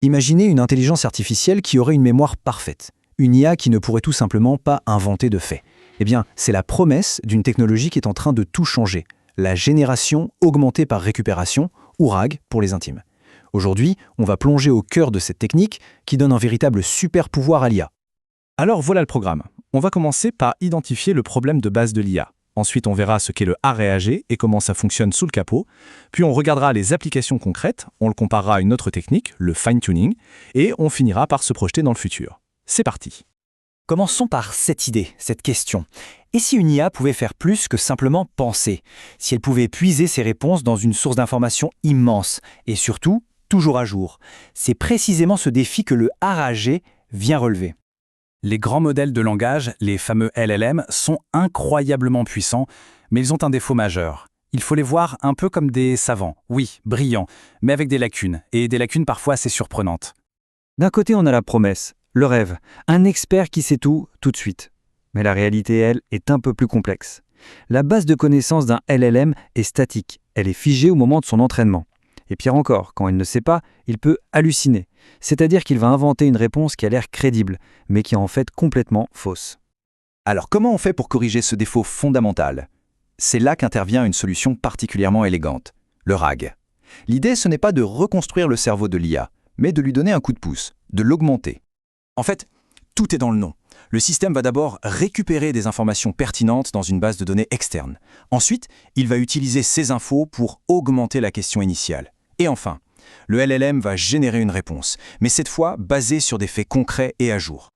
Imaginez une intelligence artificielle qui aurait une mémoire parfaite, une IA qui ne pourrait tout simplement pas inventer de faits. Eh bien, c'est la promesse d'une technologie qui est en train de tout changer, la génération augmentée par récupération, ou RAG pour les intimes. Aujourd'hui, on va plonger au cœur de cette technique qui donne un véritable super pouvoir à l'IA. Alors voilà le programme. On va commencer par identifier le problème de base de l'IA. Ensuite, on verra ce qu'est le ARG et comment ça fonctionne sous le capot. Puis on regardera les applications concrètes, on le comparera à une autre technique, le fine-tuning, et on finira par se projeter dans le futur. C'est parti. Commençons par cette idée, cette question. Et si une IA pouvait faire plus que simplement penser? Si elle pouvait puiser ses réponses dans une source d'information immense, et surtout, toujours à jour? C'est précisément ce défi que le ARG vient relever. Les grands modèles de langage, les fameux LLM, sont incroyablement puissants, mais ils ont un défaut majeur. Il faut les voir un peu comme des savants, oui, brillants, mais avec des lacunes, et des lacunes parfois assez surprenantes. D'un côté, on a la promesse, le rêve, un expert qui sait tout de suite. Mais la réalité, elle, est un peu plus complexe. La base de connaissances d'un LLM est statique, elle est figée au moment de son entraînement. Et pire encore, quand il ne sait pas, il peut halluciner. C'est-à-dire qu'il va inventer une réponse qui a l'air crédible, mais qui est en fait complètement fausse. Alors comment on fait pour corriger ce défaut fondamental? C'est là qu'intervient une solution particulièrement élégante, le RAG. L'idée, ce n'est pas de reconstruire le cerveau de l'IA, mais de lui donner un coup de pouce, de l'augmenter. En fait, tout est dans le nom. Le système va d'abord récupérer des informations pertinentes dans une base de données externe. Ensuite, il va utiliser ces infos pour augmenter la question initiale. Et enfin, le LLM va générer une réponse, mais cette fois basée sur des faits concrets et à jour.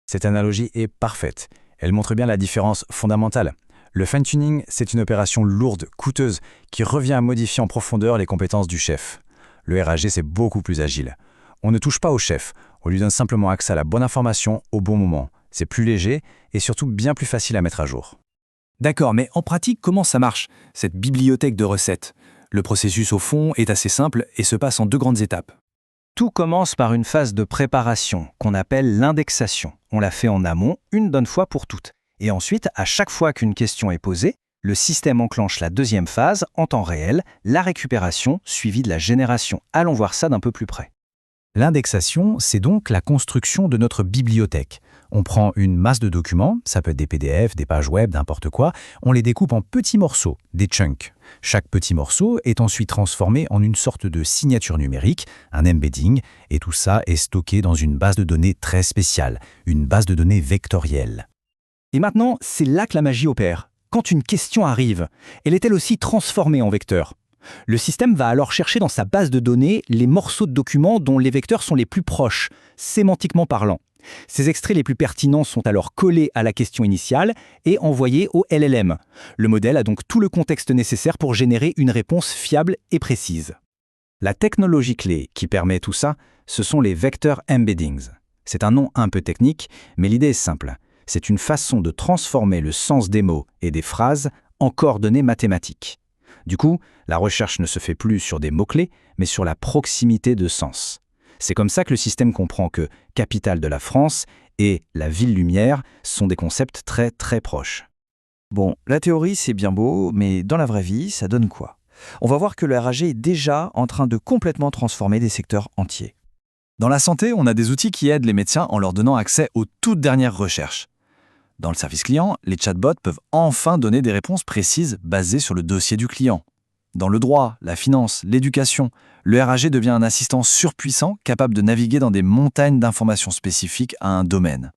Cette analogie est parfaite. Elle montre bien la différence fondamentale. Le fine-tuning, c'est une opération lourde, coûteuse, qui revient à modifier en profondeur les compétences du chef. Le RAG, c'est beaucoup plus agile. On ne touche pas au chef, on lui donne simplement accès à la bonne information au bon moment. C'est plus léger et surtout bien plus facile à mettre à jour. D'accord, mais en pratique, comment ça marche, cette bibliothèque de recettes? Le processus, au fond, est assez simple et se passe en 2 grandes étapes. Tout commence par une phase de préparation qu'on appelle l'indexation. On la fait en amont, une bonne fois pour toutes. Et ensuite, à chaque fois qu'une question est posée, le système enclenche la 2e phase, en temps réel, la récupération suivie de la génération. Allons voir ça d'un peu plus près. L'indexation, c'est donc la construction de notre bibliothèque. On prend une masse de documents, ça peut être des PDF, des pages web, n'importe quoi, on les découpe en petits morceaux, des chunks. Chaque petit morceau est ensuite transformé en une sorte de signature numérique, un embedding, et tout ça est stocké dans une base de données très spéciale, une base de données vectorielle. Et maintenant, c'est là que la magie opère. Quand une question arrive, elle est elle aussi transformée en vecteur. Le système va alors chercher dans sa base de données les morceaux de documents dont les vecteurs sont les plus proches, sémantiquement parlant. Ces extraits les plus pertinents sont alors collés à la question initiale et envoyés au LLM. Le modèle a donc tout le contexte nécessaire pour générer une réponse fiable et précise. La technologie clé qui permet tout ça, ce sont les vector embeddings. C'est un nom un peu technique, mais l'idée est simple. C'est une façon de transformer le sens des mots et des phrases en coordonnées mathématiques. Du coup, la recherche ne se fait plus sur des mots-clés, mais sur la proximité de sens. C'est comme ça que le système comprend que capitale de la France et la ville lumière sont des concepts très très proches. Bon, la théorie c'est bien beau, mais dans la vraie vie, ça donne quoi? On va voir que le RAG est déjà en train de complètement transformer des secteurs entiers. Dans la santé, on a des outils qui aident les médecins en leur donnant accès aux toutes dernières recherches. Dans le service client, les chatbots peuvent enfin donner des réponses précises basées sur le dossier du client. Dans le droit, la finance, l'éducation, le RAG devient un assistant surpuissant capable de naviguer dans des montagnes d'informations spécifiques à un domaine.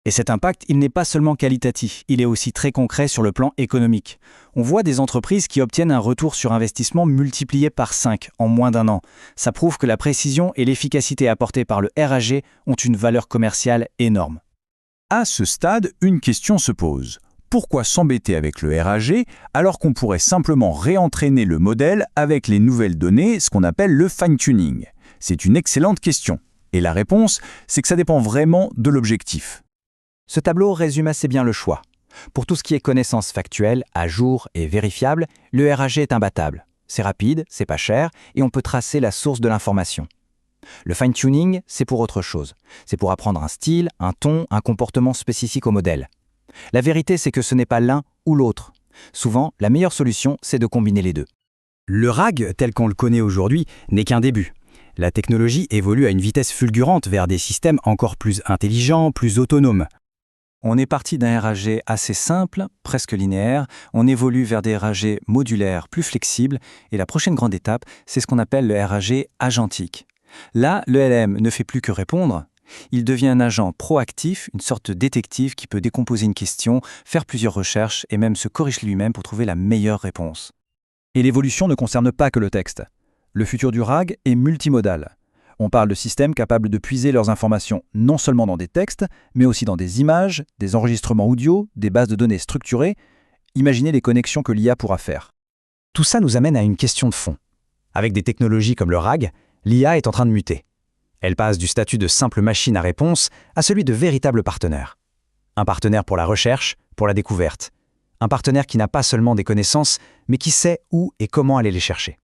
Et cet impact, il n'est pas seulement qualitatif, il est aussi très concret sur le plan économique. On voit des entreprises qui obtiennent un retour sur investissement multiplié par 5 en moins d'1 an. Ça prouve que la précision et l'efficacité apportées par le RAG ont une valeur commerciale énorme. À ce stade, une question se pose. Pourquoi s'embêter avec le RAG alors qu'on pourrait simplement réentraîner le modèle avec les nouvelles données, ce qu'on appelle le fine-tuning? C'est une excellente question. Et la réponse, c'est que ça dépend vraiment de l'objectif. Ce tableau résume assez bien le choix. Pour tout ce qui est connaissance factuelle, à jour et vérifiable, le RAG est imbattable. C'est rapide, c'est pas cher et on peut tracer la source de l'information. Le fine-tuning, c'est pour autre chose. C'est pour apprendre un style, un ton, un comportement spécifique au modèle. La vérité, c'est que ce n'est pas l'un ou l'autre. Souvent, la meilleure solution, c'est de combiner les deux. Le RAG, tel qu'on le connaît aujourd'hui, n'est qu'un début. La technologie évolue à une vitesse fulgurante vers des systèmes encore plus intelligents, plus autonomes. On est parti d'un RAG assez simple, presque linéaire, on évolue vers des RAG modulaires, plus flexibles, et la prochaine grande étape, c'est ce qu'on appelle le RAG agentique. Là, le LM ne fait plus que répondre, il devient un agent proactif, une sorte de détective qui peut décomposer une question, faire plusieurs recherches et même se corriger lui-même pour trouver la meilleure réponse. Et l'évolution ne concerne pas que le texte. Le futur du RAG est multimodal. On parle de systèmes capables de puiser leurs informations non seulement dans des textes, mais aussi dans des images, des enregistrements audio, des bases de données structurées. Imaginez les connexions que l'IA pourra faire. Tout ça nous amène à une question de fond. Avec des technologies comme le RAG, l'IA est en train de muter. Elle passe du statut de simple machine à réponse à celui de véritable partenaire. Un partenaire pour la recherche, pour la découverte. Un partenaire qui n'a pas seulement des connaissances, mais qui sait où et comment aller les chercher.